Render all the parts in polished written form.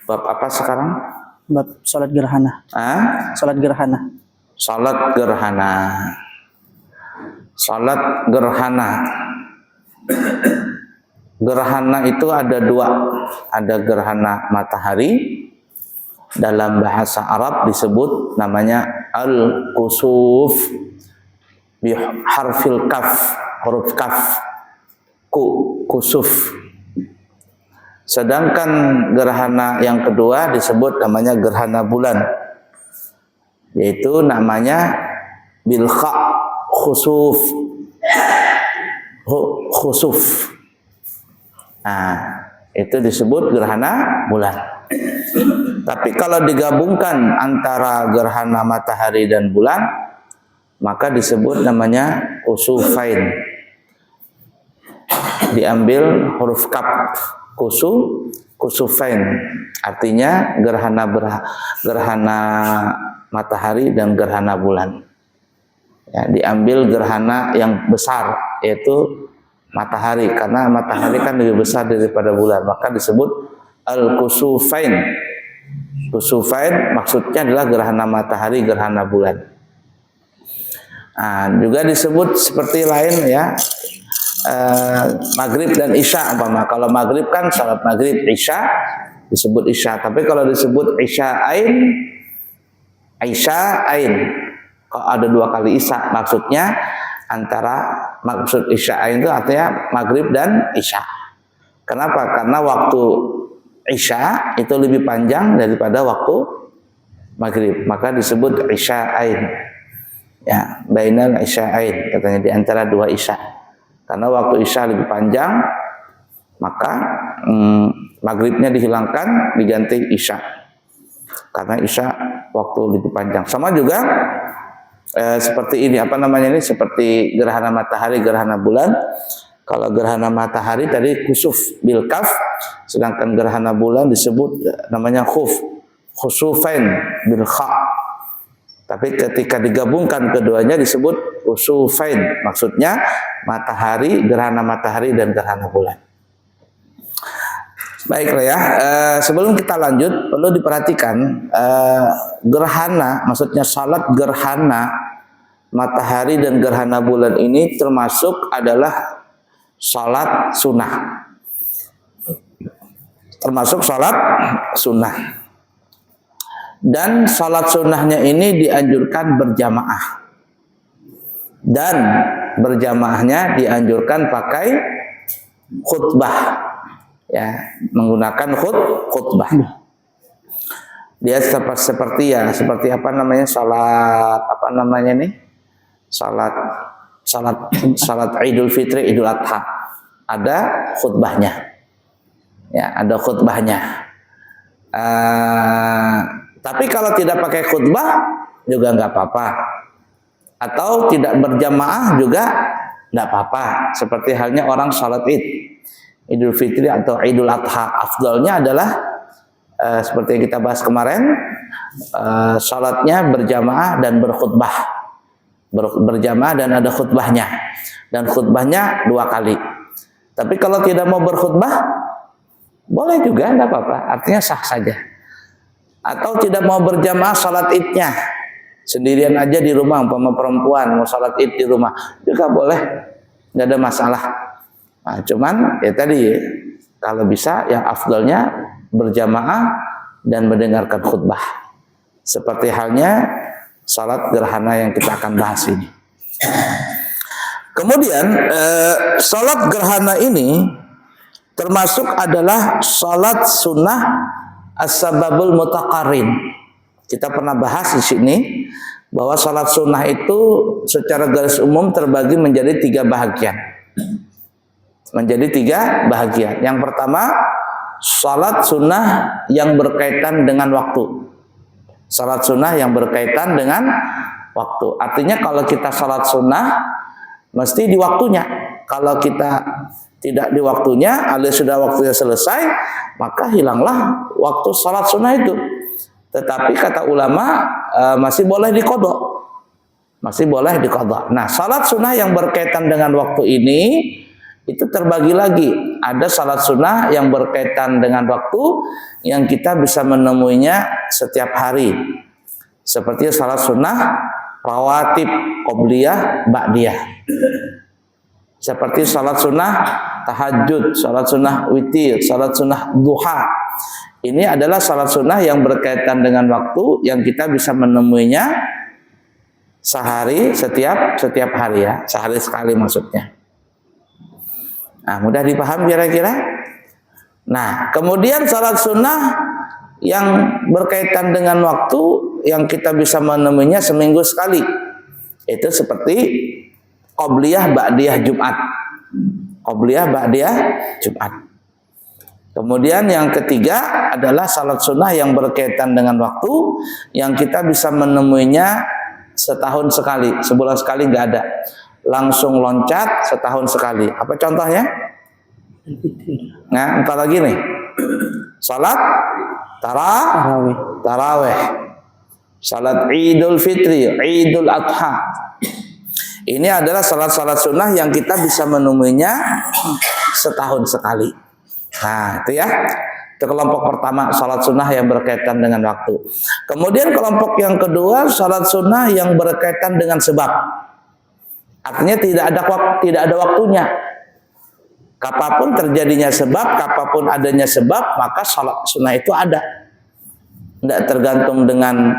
Bab apa sekarang? Bab sholat gerhana. Sholat gerhana. Sholat gerhana. Sholat gerhana. Gerhana itu ada dua. Ada gerhana matahari. Dalam bahasa Arab disebut namanya al-kusuf bi harfil kaf, huruf kaf. Kusuf. Sedangkan gerhana yang kedua disebut namanya gerhana bulan, yaitu namanya bil kha, khusuf. Khusuf. Nah, itu disebut gerhana bulan. Tapi kalau digabungkan antara gerhana matahari dan bulan, maka disebut namanya kusufain. Diambil huruf kaf, kusufain, artinya gerhana matahari dan gerhana bulan. Ya, diambil gerhana yang besar, yaitu matahari, karena matahari kan lebih besar daripada bulan, maka disebut al-kusufain. Kusufain maksudnya adalah gerhana matahari, gerhana bulan. Nah, juga disebut seperti lain ya, maghrib dan isya umpama. Kalau maghrib kan salat maghrib, isya disebut isya. Tapi kalau disebut isya'ain, kalau ada dua kali isya, maksudnya maksud isya'ain itu artinya maghrib dan isya. Kenapa? Karena waktu isya itu lebih panjang daripada waktu maghrib, maka disebut isya'ain. Ya, bainal isya'ain, katanya di antara dua isya. Karena waktu isya lebih panjang, maka maghribnya dihilangkan, diganti isya. Karena isya waktu lebih panjang. Sama juga seperti ini, seperti gerhana matahari, gerhana bulan. Kalau gerhana matahari tadi kusuf bil kaf, sedangkan gerhana bulan disebut namanya khusufain bil kha. Tapi ketika digabungkan keduanya disebut kusufain, maksudnya matahari, gerhana matahari dan gerhana bulan. Baiklah ya, sebelum kita lanjut perlu diperhatikan gerhana, maksudnya salat gerhana matahari dan gerhana bulan ini termasuk adalah salat sunnah. Termasuk salat sunnah. Dan salat sunnahnya ini dianjurkan berjamaah. Dan berjamaahnya dianjurkan pakai khutbah. Ya, menggunakan khutbah. Dia seperti salat Idul Fitri, Idul Adha. Ada khutbahnya. Ya, ada khutbahnya. Tapi kalau tidak pakai khutbah juga nggak apa-apa, atau tidak berjamaah juga nggak apa-apa. Seperti halnya orang salat Idul Fitri atau Idul Adha, afdalnya adalah seperti yang kita bahas kemarin, salatnya berjamaah dan berkhutbah, berjamaah dan ada khutbahnya, dan khutbahnya 2 kali. Tapi kalau tidak mau berkhutbah, boleh juga, nggak apa-apa, artinya sah saja. Atau tidak mau berjamaah salat idnya, sendirian aja di rumah, umpama perempuan mau salat id di rumah juga boleh, nggak ada masalah. Nah, cuman ya tadi, kalau bisa yang afdalnya berjamaah dan mendengarkan khutbah, seperti halnya salat gerhana yang kita akan bahas ini. Kemudian salat gerhana ini termasuk adalah salat sunnah as-sababul mutaqarrin. Kita pernah bahas di sini bahwa salat sunnah itu secara garis umum terbagi menjadi 3 bahagian. Yang pertama, salat sunnah yang berkaitan dengan waktu. Salat sunnah yang berkaitan dengan waktu. Artinya kalau kita salat sunnah mesti di waktunya. Kalau kita tidak di waktunya, alias sudah waktunya selesai, maka hilanglah waktu salat sunnah itu. Tetapi kata ulama masih boleh diqadha. Nah, salat sunnah yang berkaitan dengan waktu ini itu terbagi lagi. Ada salat sunnah yang berkaitan dengan waktu yang kita bisa menemuinya setiap hari. Seperti salat sunnah rawatib, qobliyah, ba'diyah. Seperti salat sunnah tahajud, salat sunnah witir, salat sunnah duha. Ini adalah salat sunnah yang berkaitan dengan waktu yang kita bisa menemuinya sehari, setiap hari ya, sehari sekali maksudnya. Nah, mudah dipaham kira-kira? Nah, kemudian salat sunnah yang berkaitan dengan waktu yang kita bisa menemuinya seminggu sekali. Itu seperti qobliyah ba'diyah Jumat. Qobliyah ba'diyah Jumat. Kemudian yang ketiga adalah salat sunnah yang berkaitan dengan waktu yang kita bisa menemuinya setahun sekali, sebulan sekali nggak ada. Langsung loncat setahun sekali. Apa contohnya? Nah, entar lagi nih. Salat tarawih. Salat Idul Fitri, Idul Adha. Ini adalah salat-salat sunnah yang kita bisa menemuinya setahun sekali. Nah, itu ya. Itu kelompok pertama, salat sunnah yang berkaitan dengan waktu. Kemudian kelompok yang kedua, salat sunnah yang berkaitan dengan sebab. Artinya tidak ada waktunya. Kapanpun terjadinya sebab, kapanpun adanya sebab, maka salat sunnah itu ada. Tidak tergantung dengan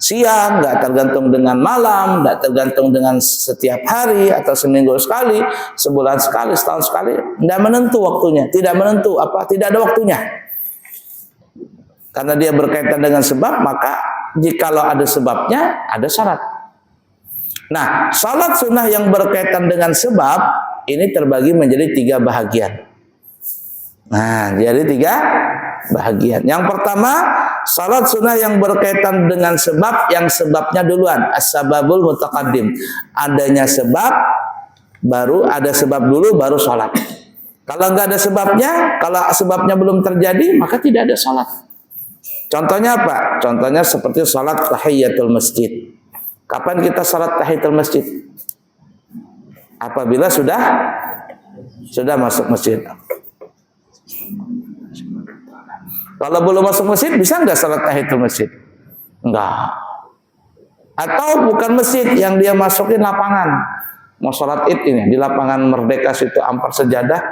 siang, nggak tergantung dengan malam, nggak tergantung dengan setiap hari atau seminggu sekali, sebulan sekali, setahun sekali, tidak menentu waktunya, tidak menentu tidak ada waktunya. Karena dia berkaitan dengan sebab, maka jikalau ada sebabnya, ada syarat. Nah, salat sunnah yang berkaitan dengan sebab ini terbagi menjadi 3 bahagian. Nah, jadi 3 bahagian. Yang pertama, salat sunnah yang berkaitan dengan sebab, yang sebabnya duluan, as-sababul mutaqaddim. Adanya sebab, baru ada sebab dulu, baru salat. Kalau nggak ada sebabnya, kalau sebabnya belum terjadi, maka tidak ada salat. Contohnya apa? Contohnya seperti salat tahiyatul masjid. Kapan kita salat tahiyatul masjid? Apabila sudah masuk masjid. Kalau belum masuk masjid, bisa nggak salat tahiyatul masjid? Enggak. Atau bukan masjid, yang dia masukin lapangan. Mau salat id ini, di lapangan Merdeka situ Ampar Sejadah.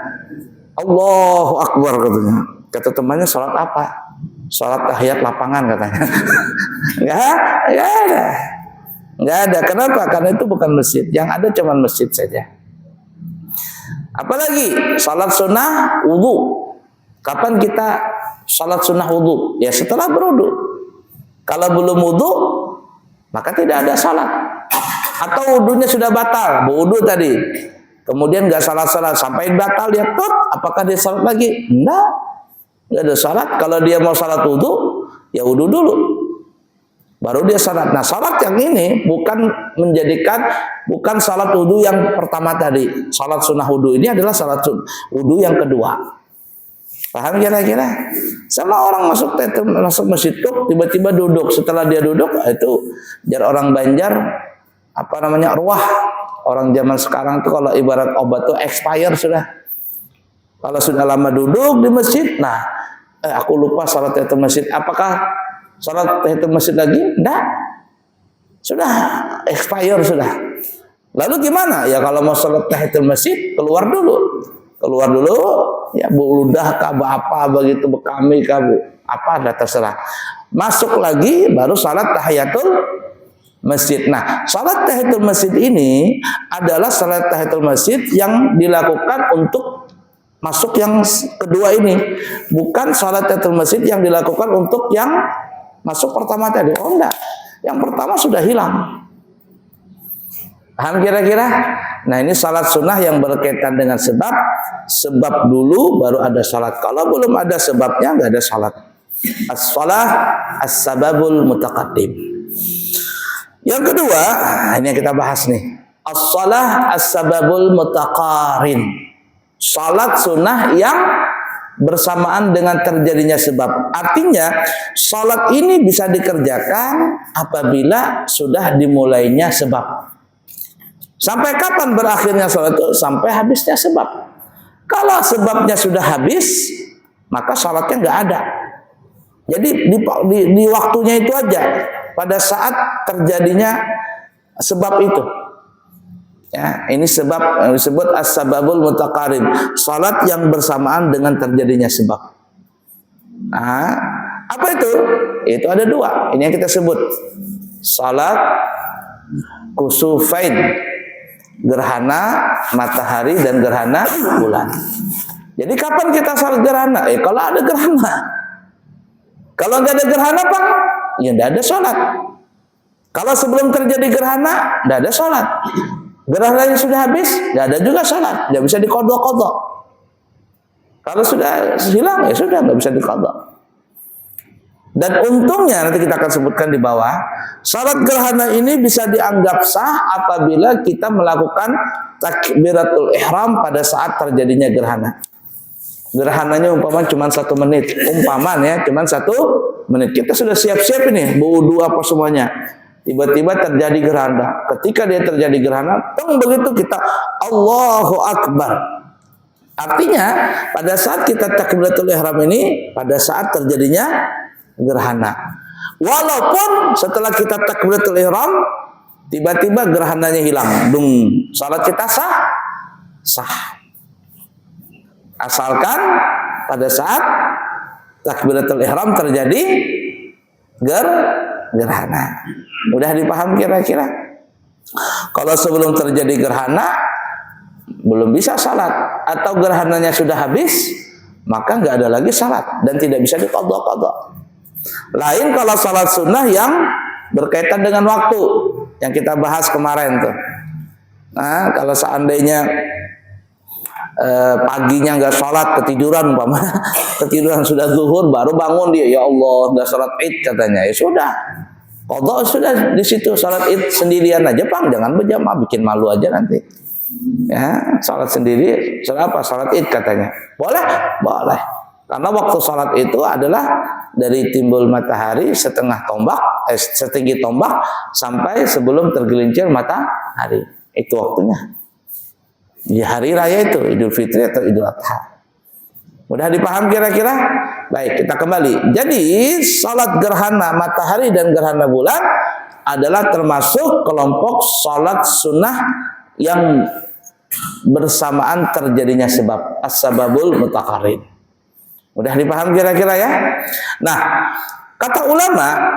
Allahu Akbar katanya. Kata temannya, salat apa? Salat tahiyat lapangan katanya. Nggak ada. Kenapa? Karena itu bukan masjid. Yang ada cuma masjid saja. Apalagi salat sunnah wudu. Kapan kita salat sunnah wudu? Ya setelah berwudu. Kalau belum wudu, maka tidak ada salat. Atau wudunya sudah batal, berwudu tadi. Kemudian nggak salat-salat sampai batal dia apakah dia salat lagi? Nggak ada salat. Kalau dia mau salat wudu, ya wudu dulu. Baru dia salat. Nah, salat yang ini bukan salat wudu yang pertama tadi. Salat sunnah wudu ini adalah salat wudu yang kedua. Paham kira-kira? Sama orang masuk masjid tuh tiba-tiba duduk. Setelah dia duduk, itu biar orang Banjar ruah. Orang zaman sekarang tuh kalau ibarat obat tuh expire sudah. Kalau sudah lama duduk di masjid, aku lupa salat tahiyatul masjid. Apakah salat tahiyatul masjid lagi? Enggak. Sudah expire sudah. Lalu gimana? Ya kalau mau salat tahiyatul masjid, keluar dulu, ya buludah kah, apa begitu, bekami kah, apa ada terserah. Masuk lagi baru salat tahiyatul masjid. Nah, salat tahiyatul masjid ini adalah salat tahiyatul masjid yang dilakukan untuk masuk yang kedua ini. Bukan salat tahiyatul masjid yang dilakukan untuk yang masuk pertama tadi. Oh enggak. Yang pertama sudah hilang. Paham kira-kira? Nah, ini salat sunnah yang berkaitan dengan sebab. Sebab dulu baru ada salat. Kalau belum ada sebabnya enggak ada salat. As-shalah as-sababul mutaqaddim. Yang kedua, ini yang kita bahas nih. As-shalah as-sababul mutaqarin. Salat sunnah yang bersamaan dengan terjadinya sebab. Artinya, salat ini bisa dikerjakan apabila sudah dimulainya sebab. Sampai kapan berakhirnya salat itu? Sampai habisnya sebab. Kalau sebabnya sudah habis, maka sholatnya nggak ada. Jadi di waktunya itu aja, pada saat terjadinya sebab itu. Ya, ini sebab yang disebut as-sababul mutaqarib, salat yang bersamaan dengan terjadinya sebab. Nah, apa itu? Itu ada dua. Ini yang kita sebut salat kusufain, gerhana matahari dan gerhana bulan. Jadi kapan kita salat gerhana? Kalau ada gerhana. Kalau nggak ada gerhana, Pak, ya nggak ada sholat. Kalau sebelum terjadi gerhana, nggak ada sholat. Gerhananya sudah habis, nggak ada juga sholat. Nggak bisa dikodok-kodok. Kalau sudah hilang, ya sudah, nggak bisa dikodok. Dan untungnya, nanti kita akan sebutkan di bawah, sholat gerhana ini bisa dianggap sah apabila kita melakukan takbiratul ihram pada saat terjadinya gerhana. Gerhananya umpama cuma 1 menit, umpamanya cuma 1 menit. Kita sudah siap-siap ini, wudu apa semuanya. Tiba-tiba terjadi gerhana. Ketika dia terjadi gerhana, begitu kita Allahu Akbar. Artinya pada saat kita takbiratul ihram ini, pada saat terjadinya gerhana. Walaupun setelah kita takbiratul ihram, tiba-tiba gerhananya hilang, salat kita sah. Asalkan pada saat takbiratul ihram terjadi gerhana. Mudah dipaham kira-kira? Kalau sebelum terjadi gerhana belum bisa salat, atau gerhananya sudah habis, maka nggak ada lagi salat dan tidak bisa diqadha-qadha. Lain kalau salat sunnah yang berkaitan dengan waktu yang kita bahas kemarin tuh. Nah, kalau seandainya paginya nggak sholat, ketiduran, ketiduran sudah zuhur, baru bangun dia, ya Allah, nggak sholat id katanya, ya sudah, qadha sudah di situ, sholat id sendirian aja, Bang, jangan berjamaah, bikin malu aja nanti. Ya, sholat sendiri, sholat apa? Sholat id katanya, boleh, karena waktu sholat itu adalah dari timbul matahari setinggi tombak sampai sebelum tergelincir matahari, itu waktunya. Di hari raya itu, Idul Fitri atau Idul Adha. Mudah dipaham kira-kira? Baik, kita kembali. Jadi, salat gerhana matahari dan gerhana bulan adalah termasuk kelompok salat sunnah yang bersamaan terjadinya sebab, as-sababul mutaqarrib. Mudah dipaham kira-kira ya? Nah, kata ulama,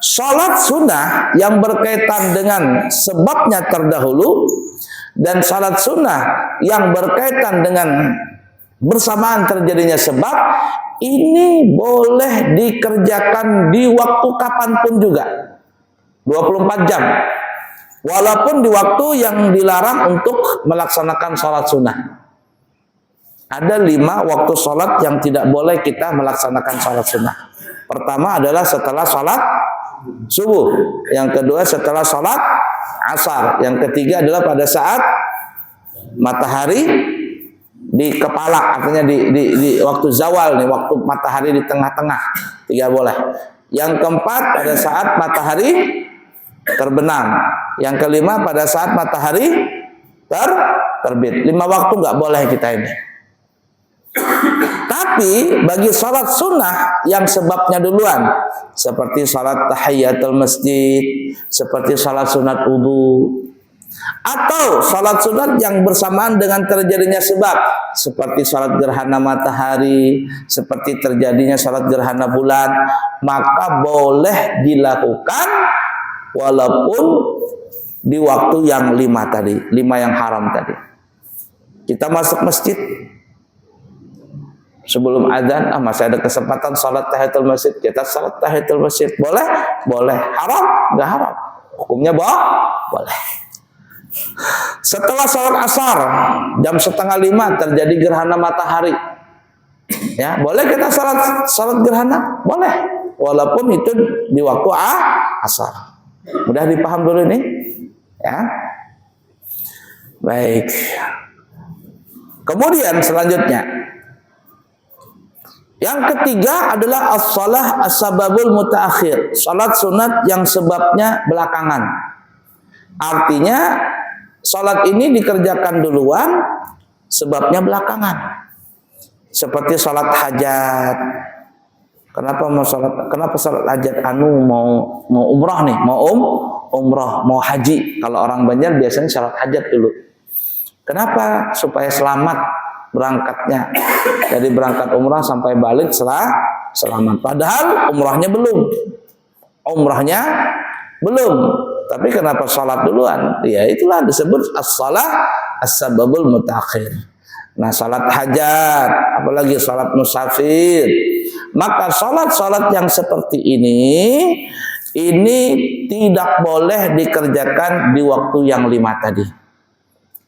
salat sunnah yang berkaitan dengan sebabnya terdahulu dan salat sunnah yang berkaitan dengan bersamaan terjadinya sebab, ini boleh dikerjakan di waktu kapanpun juga, 24 jam, walaupun di waktu yang dilarang untuk melaksanakan salat sunnah. Ada 5 waktu salat yang tidak boleh kita melaksanakan salat sunnah. Pertama adalah setelah salat subuh, yang kedua setelah salat asar, yang ketiga adalah pada saat matahari di kepala, artinya di waktu zawal nih, waktu matahari di tengah-tengah, 3 boleh. Yang keempat pada saat matahari terbenam, yang kelima pada saat matahari terbit. 5 waktu nggak boleh kita ini. Tapi bagi salat sunnah yang sebabnya duluan, seperti salat tahiyatul masjid, seperti salat sunat wudu, atau salat sunat yang bersamaan dengan terjadinya sebab, seperti salat gerhana matahari, seperti terjadinya salat gerhana bulan, maka boleh dilakukan walaupun di waktu yang 5 tadi, 5 yang haram tadi. Kita masuk masjid sebelum adzan, masih ada kesempatan salat tahiyatul masjid, kita salat tahiyatul masjid, boleh? Boleh. Haram? Enggak haram. Hukumnya boleh. Setelah salat asar jam 4:30 terjadi gerhana matahari, ya boleh kita salat gerhana? Boleh, walaupun itu di waktu asar. Mudah dipaham dulu ini, ya. Baik. Kemudian selanjutnya, yang ketiga adalah as-shalah as-sababul mutaakhir, salat sunat yang sebabnya belakangan. Artinya salat ini dikerjakan duluan sebabnya belakangan. Seperti sholat hajat. Kenapa sholat hajat? Mau umrah nih, mau umrah, mau haji. Kalau orang Banjar biasanya sholat hajat dulu. Kenapa? Supaya selamat berangkatnya. Dari berangkat umrah sampai balik selamat. Padahal umrahnya belum. Tapi kenapa sholat duluan? Ya itulah disebut as-shalah as-sababul mutakhir. Nah sholat hajat, apalagi sholat musafir. Maka sholat yang seperti ini tidak boleh dikerjakan di waktu yang 5 tadi.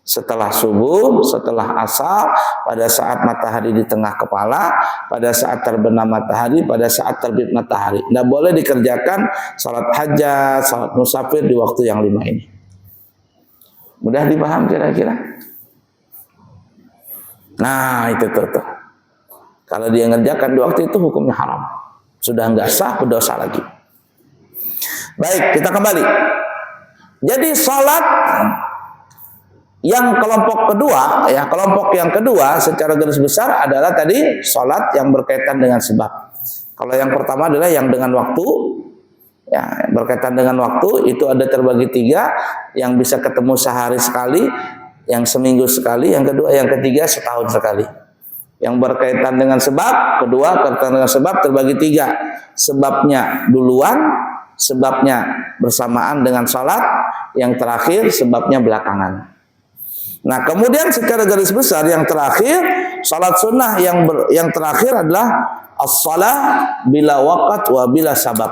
Setelah subuh, setelah asar, pada saat matahari di tengah kepala, pada saat terbenam matahari, pada saat terbit matahari. Tidak boleh dikerjakan salat hajat, salat musafir di waktu yang 5 ini. Mudah dipaham kira-kira? Nah itu tuh. Kalau dia ngerjakan di waktu itu hukumnya haram. Sudah nggak sah, berdosa lagi. Baik, kita kembali. Jadi salat yang kelompok yang kedua secara garis besar adalah tadi sholat yang berkaitan dengan sebab. Kalau yang pertama adalah yang dengan waktu, ya berkaitan dengan waktu itu ada terbagi 3, yang bisa ketemu sehari sekali, yang seminggu sekali, yang kedua, yang ketiga setahun sekali. Yang berkaitan dengan sebab, kedua berkaitan dengan sebab terbagi 3, sebabnya duluan, sebabnya bersamaan dengan sholat, yang terakhir sebabnya belakangan. Nah kemudian secara garis besar yang terakhir salat sunnah yang terakhir adalah as-shalah bila waqat wa bila sabab,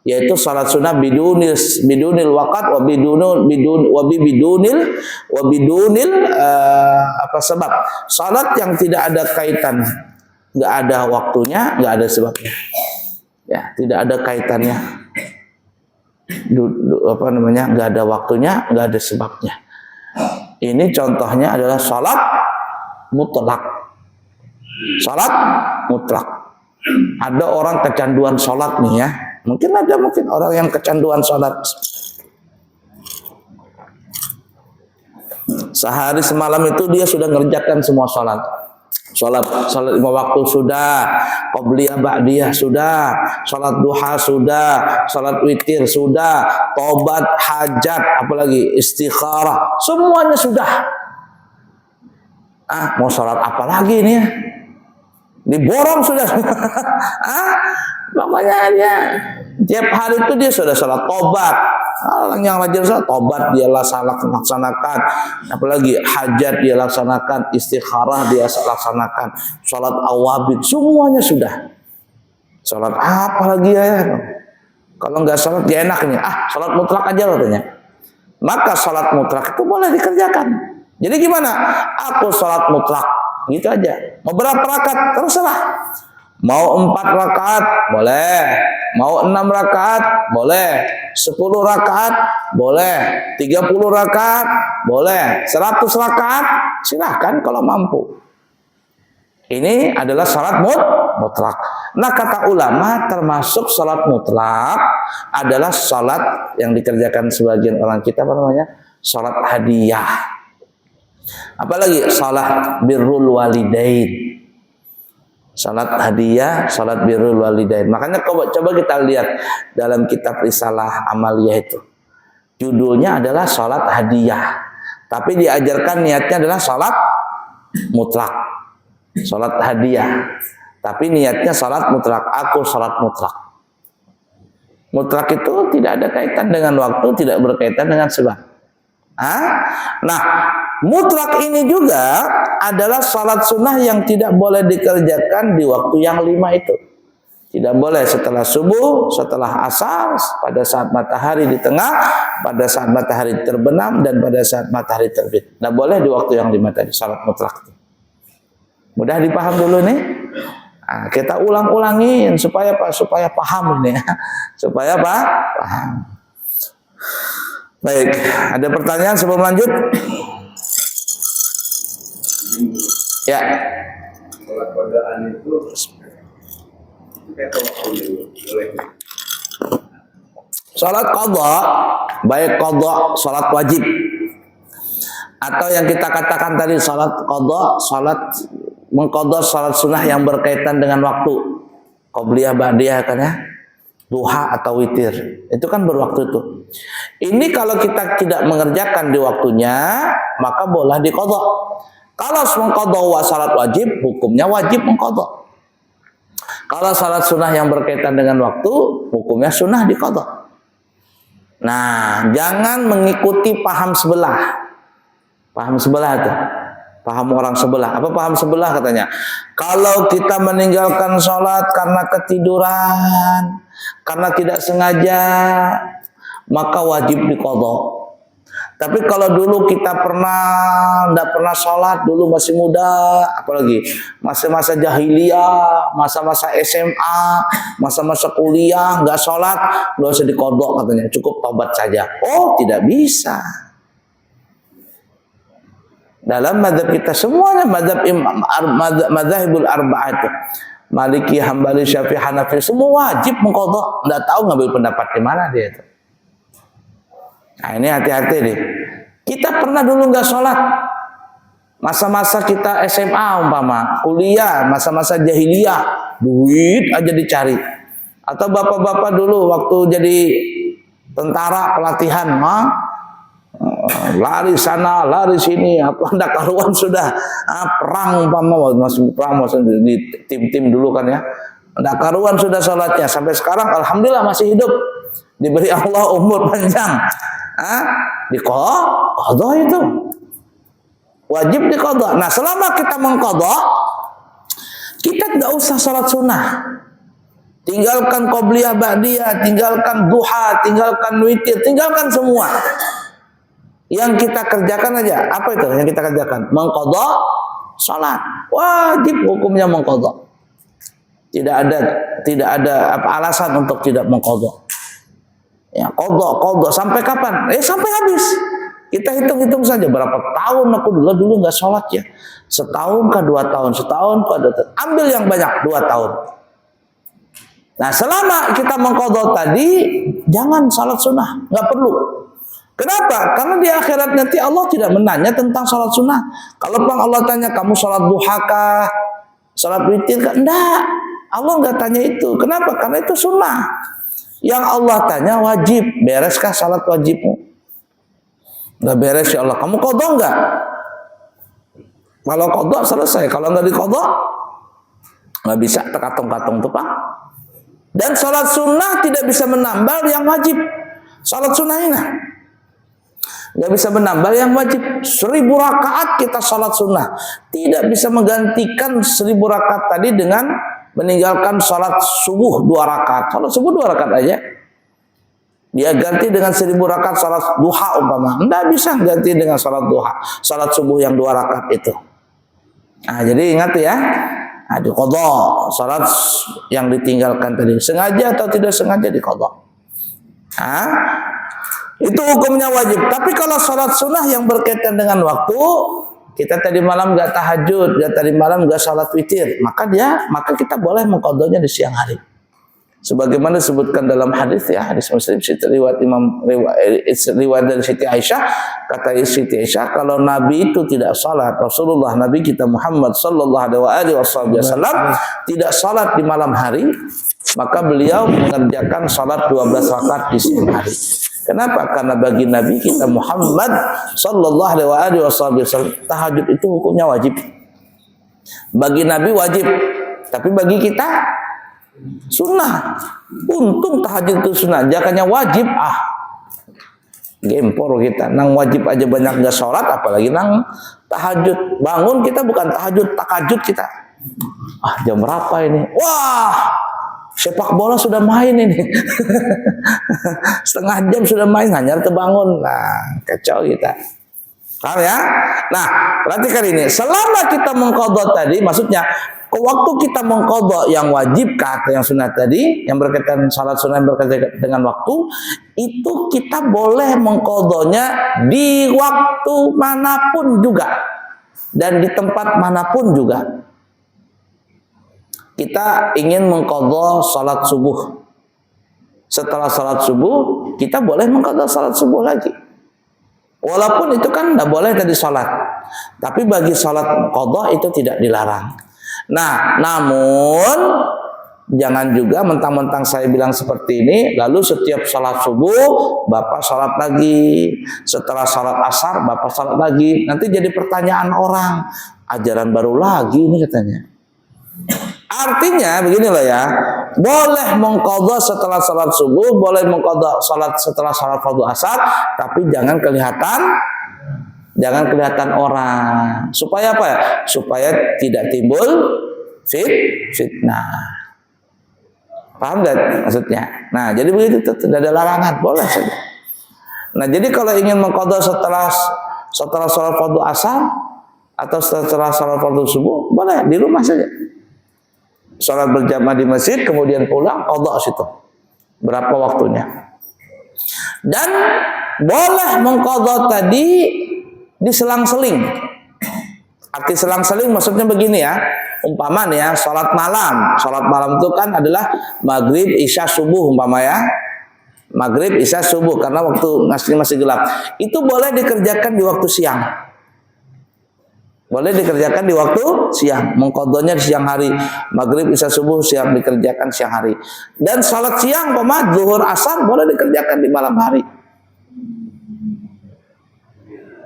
yaitu salat sunnah bidunil waqat wa bidunil sebab, salat yang tidak ada kaitan, nggak ada waktunya, nggak ada sebabnya, ya tidak ada kaitannya, nggak ada waktunya, nggak ada sebabnya. Ini contohnya adalah salat mutlak. Salat mutlak. Ada orang kecanduan salat nih ya. Mungkin orang yang kecanduan salat. Sehari semalam itu dia sudah ngerjakan semua salat. Salat 5 waktu sudah, qabliyah ba'diyah sudah, salat duha sudah, salat witir sudah, tobat, hajat, apalagi istikharah, semuanya sudah. Mau salat apa lagi nih ya? Diborong sudah. Makanya dia tiap hari itu dia sudah salat tobat. Orang yang rajin salat tobat dia laksanakan, apalagi hajat dia laksanakan, istikharah dia laksanakan, salat awabid semuanya sudah. Salat apa lagi ya? Kalau nggak salat dia enak nih. Salat mutlak aja katanya. Maka salat mutlak itu boleh dikerjakan. Jadi gimana? Aku salat mutlak, gitu aja. Mau berapa rakaat terserah. Mau 4 rakaat boleh, mau 6 rakaat boleh, 10 rakaat boleh, 30 rakaat boleh, 100 rakaat silahkan kalau mampu. Ini adalah salat mutlak. Nah kata ulama termasuk salat mutlak adalah salat yang dikerjakan sebagian orang kita salat hadiah. Apalagi salat birrul walidain. Salat hadiah, salat birrul walidain. Makanya coba kita lihat dalam kitab Risalah Amaliyah itu. Judulnya adalah salat hadiah. Tapi diajarkan niatnya adalah salat mutlak. Salat hadiah. Tapi niatnya salat mutlak. Aku salat mutlak. Mutlak itu tidak ada kaitan dengan waktu, tidak berkaitan dengan sebab. Nah, mutlak ini juga adalah salat sunnah yang tidak boleh dikerjakan di waktu yang 5 itu. Tidak boleh setelah subuh, setelah asar, pada saat matahari di tengah, pada saat matahari terbenam, dan pada saat matahari terbit. Tidak boleh di waktu yang 5 tadi, salat mutlak. Mudah dipaham dulu nih. Kita ulang-ulangin supaya paham ini, supaya paham. Baik, ada pertanyaan sebelum lanjut? Ya. Salat qadaan itu salat qadha, baik qadha salat wajib Atau yang kita katakan tadi salat qadha, mengqadha salat sunnah yang berkaitan dengan waktu. Qobliyah, ba'diyah kan ya. Duha atau witir. Itu kan berwaktu itu. Ini kalau kita tidak mengerjakan di waktunya, maka boleh diqadha. Kalau mengqadha wa salat wajib, hukumnya wajib mengqadha. Kalau salat sunnah yang berkaitan dengan waktu, hukumnya sunnah diqadha. Nah, jangan mengikuti paham sebelah. Paham sebelah itu. Paham orang sebelah. Apa paham sebelah katanya? Kalau kita meninggalkan sholat karena ketiduran, karena tidak sengaja, maka wajib diqadha. Tapi kalau dulu kita tidak pernah sholat, dulu masih muda, apalagi masa-masa jahiliyah, masa-masa SMA, masa-masa kuliah, nggak sholat, nggak usah diqadha katanya, cukup taubat saja. Oh, tidak bisa. Dalam mazhab kita semuanya mazhabul arba'ah itu, Maliki, Hambali, Syafi'i, Hanafi, semua wajib mengqadha. Enggak tahu ngambil pendapat di mana dia itu. Nah, ini hati-hati deh. Kita pernah dulu nggak sholat, masa-masa kita SMA umpama, kuliah, masa-masa jahiliyah, duit aja dicari. Atau bapak-bapak dulu waktu jadi tentara pelatihan, lari sana, lari sini, apa ndak karuan sudah perang umpama, masuk perang, masuk di tim-tim dulu kan ya, ndak karuan sudah sholatnya sampai sekarang alhamdulillah masih hidup, diberi Allah umur panjang. Diqadha itu wajib diqadha. Nah, selama kita mengqadha, kita tidak usah sholat sunnah, tinggalkan qobliyah, ba'diyah, tinggalkan duha, tinggalkan witir, tinggalkan semua. Yang kita kerjakan aja, apa itu yang kita kerjakan? Mengqadha salat. Wajib hukumnya mengqadha. Tidak ada alasan untuk tidak mengqadha. Ya, qadha sampai kapan? Sampai habis. Kita hitung-hitung saja berapa tahun aku dulu nggak sholat ya. Setahun ke 2 tahun, setahun ke 2 tahun. Ambil yang banyak 2 tahun. Nah, selama kita mengqadha tadi, jangan salat sunnah, nggak perlu. Kenapa? Karena di akhirat nanti Allah tidak menanya tentang sholat sunnah. Kalau Allah tanya kamu sholat duha kah, sholat witir kah? Enggak. Allah nggak tanya itu. Kenapa? Karena itu sunnah. Yang Allah tanya wajib. Bereskah sholat wajibmu? Nggak beres ya Allah. Kamu qadha nggak? Kalau qadha selesai. Kalau nggak diqadha, nggak bisa terkatung-katung tuh Pak. Dan sholat sunnah tidak bisa menambah yang wajib. Sholat sunnah ini nggak bisa menambah yang wajib. 1000 rakaat kita sholat sunnah tidak bisa menggantikan 1000 rakaat tadi dengan meninggalkan sholat subuh 2 rakaat. Sholat subuh 2 rakaat aja dia ganti dengan 1000 rakaat sholat duha umpama, nggak bisa ganti dengan sholat duha, sholat subuh yang 2 rakaat itu. Nah, jadi ingat ya, diqadha sholat yang ditinggalkan tadi, sengaja atau tidak sengaja diqadha. Itu hukumnya wajib. Tapi kalau sholat sunnah yang berkaitan dengan waktu, kita tadi malam nggak tahajud, tadi malam nggak sholat witir, maka kita boleh mengqadhanya di siang hari. Sebagaimana disebutkan dalam hadis ya, hadis Muslim, riwayat dari Siti Aisyah, kata Siti Aisyah, kalau Nabi itu tidak salat, Rasulullah Nabi kita Muhammad sallallahu alaihi wasallam tidak salat di malam hari, maka beliau mengerjakan salat 12 rakaat di siang hari. Kenapa? Karena bagi Nabi kita Muhammad sallallahu alaihi wasallam tahajud itu hukumnya wajib. Bagi Nabi wajib, tapi bagi kita sunnah. Untung tahajud itu sunnah, jangannya wajib. Gempor kita, nang wajib aja banyak nggak sholat, apalagi nang tahajud. Bangun kita bukan tahajud, takajud kita. Jam berapa ini? Wah, sepak bola sudah main ini. Setengah jam sudah main, hanya terbangun. Nah, kacau kita. Paham ya? Nah, perhatikan ini. Selama kita mengqadha tadi, maksudnya waktu kita mengqadha yang wajib atau yang sunat tadi, yang berkaitan salat sunat yang berkaitan dengan waktu, itu kita boleh mengqadhanya di waktu manapun juga dan di tempat manapun juga. Kita ingin mengqadha salat subuh. Setelah salat subuh, kita boleh mengqadha salat subuh lagi. Walaupun itu kan tidak boleh tadi sholat, tapi bagi sholat qadha itu tidak dilarang. Nah, namun jangan juga mentang-mentang saya bilang seperti ini, lalu setiap sholat subuh Bapak sholat lagi, setelah sholat asar Bapak sholat lagi. Nanti jadi pertanyaan orang, ajaran baru lagi ini katanya. Artinya beginilah ya, boleh mengqadha setelah sholat subuh, boleh mengqadha sholat setelah sholat fardu asar, tapi jangan kelihatan orang. Supaya apa ya? Supaya tidak timbul fitnah. Paham gak maksudnya? Nah, jadi begitu, tidak ada larangan, boleh saja. Nah, jadi kalau ingin mengqadha setelah sholat fardu asar atau setelah sholat fardu subuh, boleh di rumah saja. Sholat berjamaah di masjid, kemudian pulang, qadha situ. Berapa waktunya? Dan boleh mengqadha tadi diselang-seling. Arti selang-seling maksudnya begini ya. Umpama nih ya, sholat malam. Sholat malam itu kan adalah maghrib, isya, subuh umpama ya. Maghrib, isya, subuh karena waktu masih gelap. Itu boleh dikerjakan di waktu siang. Boleh dikerjakan di waktu siang, mengqadhanya di siang hari. Maghrib, isya, subuh siang dikerjakan siang hari. Dan salat siang, zuhur, asar boleh dikerjakan di malam hari.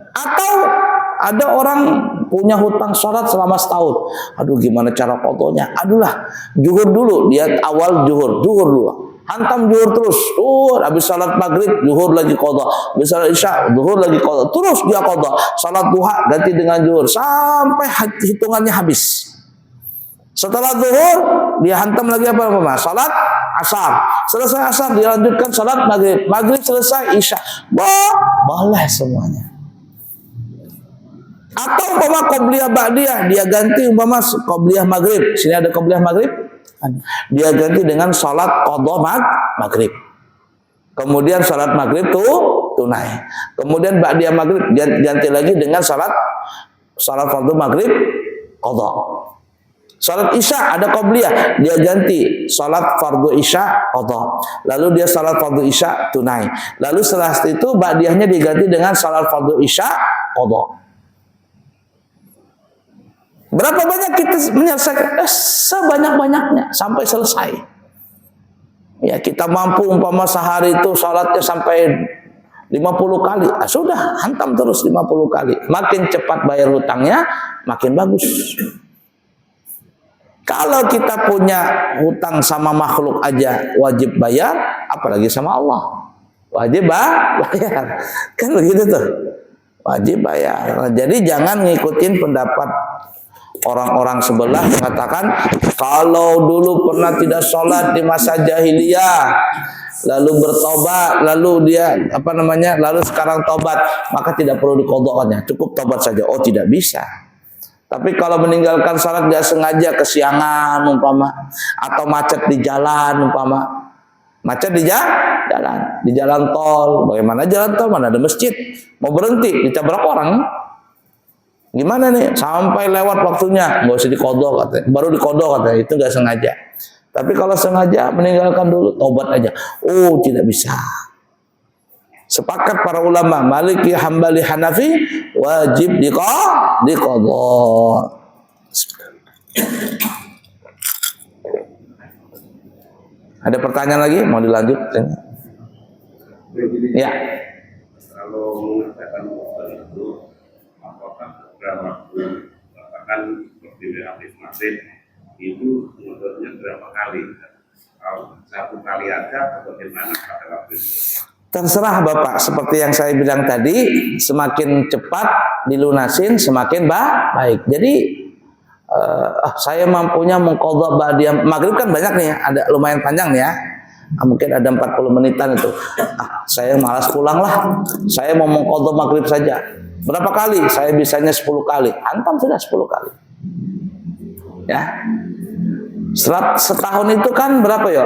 Atau ada orang punya hutang salat selama setahun. Aduh, gimana cara qadhanya? Adulah, zuhur dulu, dia awal zuhur dulu. Hantam zuhur terus, habis salat maghrib zuhur lagi qadha, habis salat isya zuhur lagi qadha, terus dia qadha, salat duha ganti dengan zuhur sampai hitungannya habis. Setelah zuhur dia hantam lagi apa? Salat asar, selesai asar dia lanjutkan salat maghrib, maghrib selesai isya, boleh semuanya. Atau umpama qabliyah ba'diyah, dia ganti umpama qabliyah maghrib, sini ada qabliyah maghrib, dia ganti dengan salat qadha maghrib. Kemudian salat maghrib tunai. Kemudian ba'diyah maghrib ganti lagi dengan salat fardu maghrib qadha. Salat isya ada qabliyah, dia ganti salat fardu isya qadha. Lalu dia salat fardu isya tunai. Lalu setelah itu ba'diyahnya diganti dengan salat fardu isya qadha. Berapa banyak kita menyelesaikan? Sebanyak-banyaknya sampai selesai. Ya, kita mampu umpama sehari itu salatnya sampai 50 kali. Sudah, hantam terus 50 kali. Makin cepat bayar hutangnya, makin bagus. Kalau kita punya hutang sama makhluk aja wajib bayar, apalagi sama Allah. Wajib bayar. Kan begitu tuh. Wajib bayar. Nah, jadi jangan ngikutin pendapat orang-orang sebelah mengatakan kalau dulu pernah tidak sholat di masa jahiliyah lalu bertobat, lalu dia lalu sekarang tobat, maka tidak perlu diqadhakannya, cukup tobat saja. Oh, tidak bisa. Tapi kalau meninggalkan sholat gak sengaja kesiangan umpama, atau macet di jalan umpama, macet di jalan tol, bagaimana jalan tol, mana ada masjid, mau berhenti ditabrak orang, gimana nih? Sampai lewat waktunya, nggak usah diqadha katanya. Baru diqadha katanya, itu nggak sengaja. Tapi kalau sengaja meninggalkan dulu, tobat aja. Oh, tidak bisa. Sepakat para ulama Maliki, Hambali, Hanafi wajib diqadha. Ada pertanyaan lagi? Mau dilanjut? Ya. Kalau mengatakan itu waktu katakan seperti aktif masjid itu munculnya berapa kali? Satu kali aja atau bagaimana pada waktu itu? Terserah Bapak, seperti yang saya bilang tadi, semakin cepat dilunasin semakin baik. Jadi saya mampunya mengqadha ba'diyah maghrib kan banyak nih, ada lumayan panjang nih ya. Mungkin ada 40 menitan itu. Saya malas pulang lah. Saya mau mengqadha maghrib saja. Berapa kali? Saya bisanya 10 kali. Antam sudah 10 kali. Ya. Setahun itu kan berapa ya?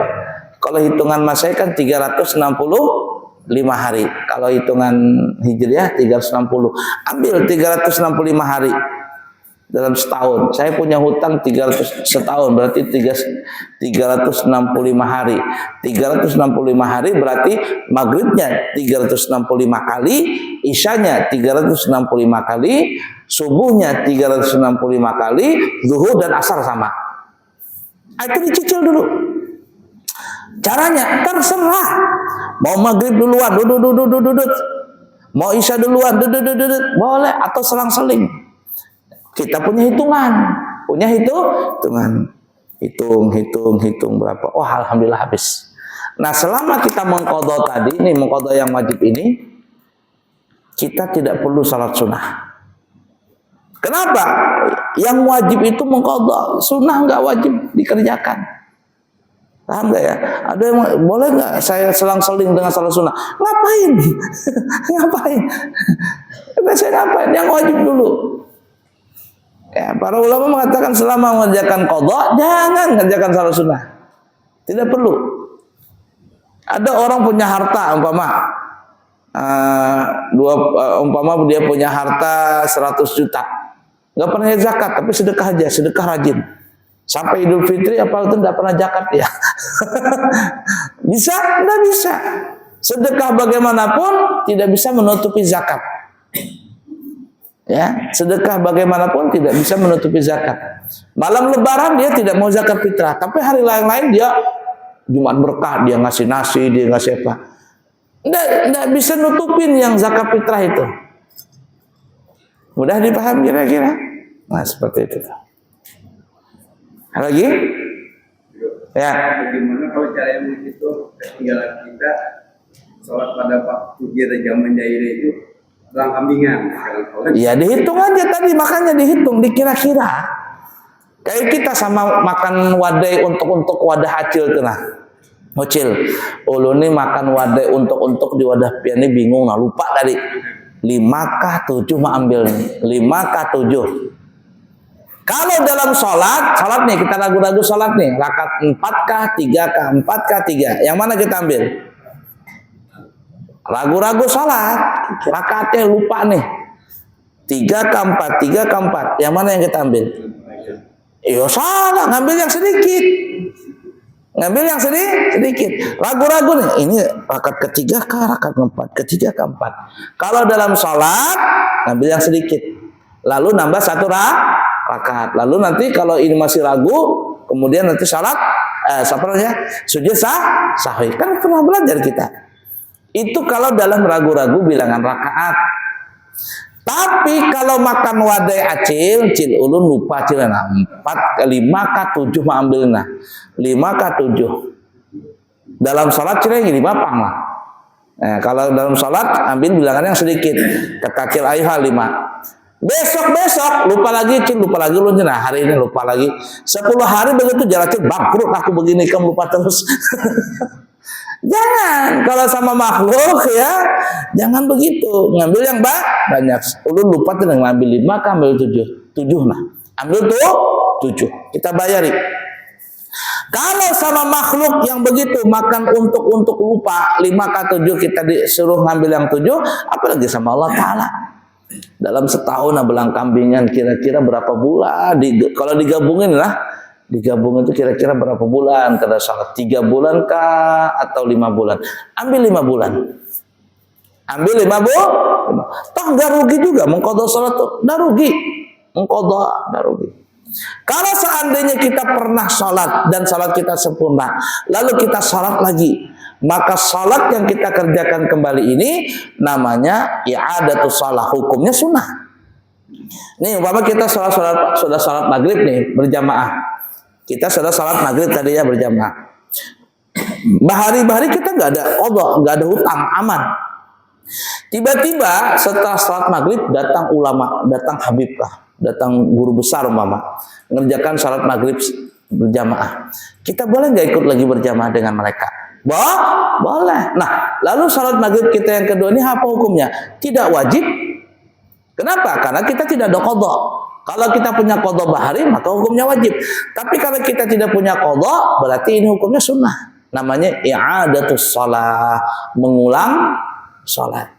Kalau hitungan Masehi kan 365 hari. Kalau hitungan Hijriah 360. Ambil 365 hari. dalam setahun. Saya punya hutang 300 setahun, berarti 365 hari. 365 hari berarti maghribnya 365 kali, isyanya 365 kali, subuhnya 365 kali, zuhur dan asar sama. Itu dicicil dulu. Caranya terserah. Mau maghrib duluan, dudut. Mau isya duluan, dudut. Boleh, atau selang-seling. Kita punya hitungan. Hitung berapa. Oh, alhamdulillah habis. Nah, selama kita mengqadha tadi, mengqadha yang wajib ini, kita tidak perlu salat sunnah. Kenapa? Yang wajib itu mengqadha, sunnah nggak wajib dikerjakan. Paham nggak ya? Ada yang boleh nggak saya selang-seling dengan salat sunnah? Ngapain? Ngapain? Saya ngapain? Yang wajib dulu. Ya, para ulama mengatakan selama mengerjakan qadha, jangan mengerjakan salat sunnah. Tidak perlu. Ada orang punya harta, umpama dia punya harta 100 juta. Nggak pernah zakat, tapi sedekah aja, sedekah rajin. Sampai Idul Fitri apa itu nggak pernah zakat ya. Bisa? Nggak bisa. Sedekah bagaimanapun tidak bisa menutupi zakat. Ya, sedekah bagaimanapun tidak bisa menutupi zakat. Malam Lebaran dia tidak mau zakat fitrah, tapi hari lain-lain dia Jumat berkah, dia ngasih nasi, dia ngasih apa. Nggak bisa nutupin yang zakat fitrah itu. Mudah dipahami kira-kira? Nah, seperti itu. Lagi? Ya. Bagaimana kalau cara yang menghitung ketinggalan kita sholat pada waktu dia zaman jahiliyah itu dalam kambingan? Ya dihitung aja tadi, makanya dihitung, dikira-kira. Kayak kita sama makan wadai untuk wadah acil tuh nah. Mocil. Ulu nih makan wadai untuk di wadah piani bingung, nah lupa tadi. 5 kah 7 mah ambil nih. 5 kah 7. Kalau dalam sholat nih kita ragu-ragu sholat nih, rakaat 4 kah 3 kah 4 kah 3, yang mana kita ambil? Ragu-ragu sholat, rakaatnya lupa nih, 3 kah 4, 3 kah 4, yang mana yang kita ambil? Iya salah, ngambil yang sedikit, sedikit. Ragu-ragu nih, ini rakaat ketiga kah rakaat keempat, ketiga kah 4. Kalau dalam sholat ngambil yang sedikit, lalu nambah 1 rakaat. Lalu nanti kalau ini masih ragu, kemudian nanti salat sujud sahwi. Kan pernah belajar kita. Itu kalau dalam ragu-ragu bilangan rakaat. Tapi kalau makan wadai acil ulun lupa acil 4 5 kah 7 mah ambil nah. 5 kah 7. Dalam salat cile 5 pang lah. Nah, kalau dalam salat ambil bilangan yang sedikit. Kata acil ayuha 5. Besok lupa lagi lu nah hari ini lupa lagi 10 hari begitu jaraknya bangkrut aku begini kamu lupa terus. Jangan kalau sama makhluk ya jangan begitu, ngambil yang banyak. Lu lupa tuh ngambil 5 kan ambil 7 lah, ambil tuh 7 kita bayari. Kalau sama makhluk yang begitu makan untuk lupa 5 kah 7 kita disuruh ngambil yang 7, apalagi sama Allah Ta'ala. Dalam setahun belang kambingan kira-kira berapa bulan? Kalau digabungin itu kira-kira berapa bulan? Kada salah 3 bulan kah atau 5 bulan? Ambil 5 bulan. Ambil 5 bulan. Toh nggak rugi juga mengqadha salat tuh. Nggak rugi. Mengqadha nggak rugi. Kalau seandainya kita pernah salat dan salat kita sempurna, lalu kita salat lagi, maka salat yang kita kerjakan kembali ini namanya i'adatus shalah, hukumnya sunnah. Nih umpama kita sudah salat maghrib nih berjamaah. Kita sudah salat maghrib tadinya berjamaah. Bahari-bahari kita nggak ada qadha, nggak ada hutang, aman. Tiba-tiba setelah salat maghrib datang ulama, datang habib lah, datang guru besar umpama mengerjakan salat maghrib berjamaah. Kita boleh nggak ikut lagi berjamaah dengan mereka? Boleh. Nah, lalu salat maghrib kita yang kedua ini apa hukumnya? Tidak wajib. Kenapa? Karena kita tidak ada qadha. Kalau kita punya qadha bahari maka hukumnya wajib. Tapi kalau kita tidak punya qadha berarti ini hukumnya sunnah. Namanya i'adatus shalah, mengulang salat.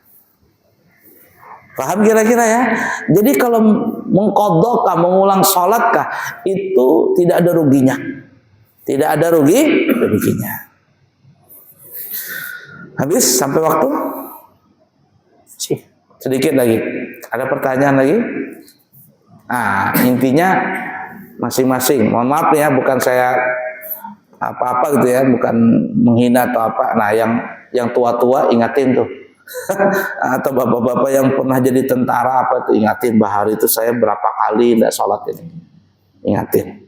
Paham kira-kira ya? Jadi kalau mengqadha, mengulang sholatkah, itu tidak ada ruginya. Tidak ada ruginya. Habis sampai waktu? Sedikit lagi. Ada pertanyaan lagi? Nah, intinya masing-masing. Mohon maaf ya, bukan saya apa-apa gitu ya, bukan menghina atau apa. Nah, yang tua-tua ingatin tuh. Atau bapak-bapak yang pernah jadi tentara apa itu, ingatin bahari itu saya berapa kali tidak sholat ini. Ingatin.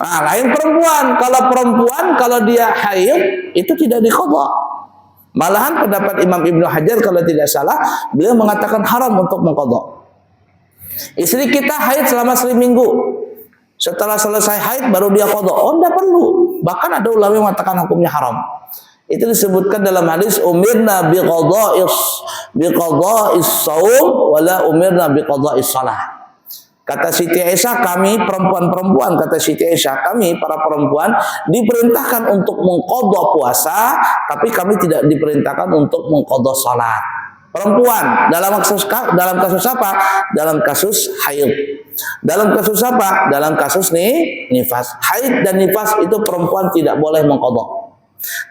Nah, lain perempuan. Kalau perempuan, kalau dia haid, itu tidak diqadha. Malahan pendapat Imam Ibnu Hajar kalau tidak salah, beliau mengatakan haram untuk mengqadha. Istri kita haid selama 1 minggu. Setelah selesai haid baru dia qadha. Oh, tidak perlu. Bahkan ada ulama yang mengatakan hukumnya haram. Itu disebutkan dalam hadis umirna biqadha'is shaum wala umirna biqadha'is shalah. Kata Siti Aisyah, kami perempuan-perempuan, kata Siti Aisyah, kami para perempuan diperintahkan untuk mengqadha puasa, tapi kami tidak diperintahkan untuk mengqadha salat. Perempuan dalam kasus apa? Dalam kasus haid. Dalam kasus apa? Dalam kasus nifas. Haid dan nifas itu perempuan tidak boleh mengqadha.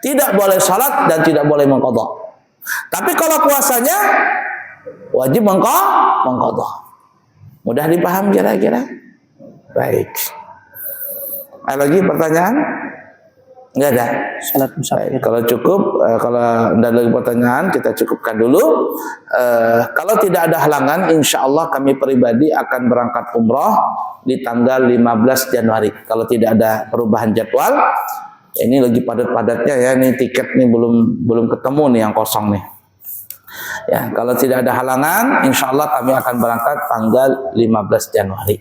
Tidak boleh salat dan tidak boleh mengqadha. Tapi kalau puasanya wajib mengqadha. Mudah dipaham kira-kira? Baik. Ada lagi pertanyaan? Enggak ada? Salat musafir. Kalau cukup, kalau tidak ada lagi pertanyaan, kita cukupkan dulu. Kalau tidak ada halangan, insya Allah kami pribadi akan berangkat umroh di tanggal 15 Januari. Kalau tidak ada perubahan jadwal, ini lagi padat-padatnya ya, ini tiket nih belum ketemu nih yang kosong nih. Ya, kalau tidak ada halangan, insya Allah kami akan berangkat tanggal 15 Januari.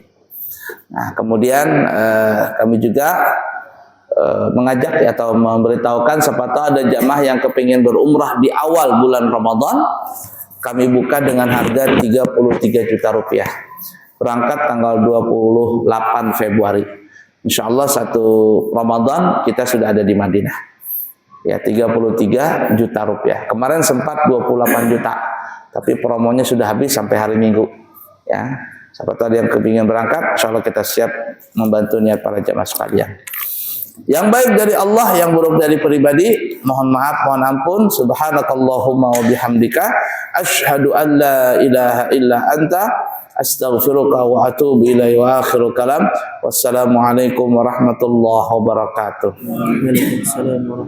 Nah, kemudian kami juga mengajak atau memberitahukan siapa tahu ada jamaah yang kepingin berumrah di awal bulan Ramadan, kami buka dengan harga 33 juta rupiah. Berangkat tanggal 28 Februari. Insya Allah 1 Ramadan kita sudah ada di Madinah. Ya, 33 juta rupiah. Kemarin sempat 28 juta, tapi promonya sudah habis sampai hari Minggu. Ya, siapa tahu yang kepingin berangkat, insya Allah kita siap membantu niat para jamaah sekalian. Yang baik dari Allah, yang buruk dari pribadi, mohon maaf, mohon ampun. Subhanakallahumma wa bihamdika, asyhadu an la ilaha illa anta, astaghfiruka wa atubu ilaihi wa akhiru kalam. Wassalamualaikum warahmatullahi wabarakatuh. Waalaikumsalam warahmatullahi wabarakatuh.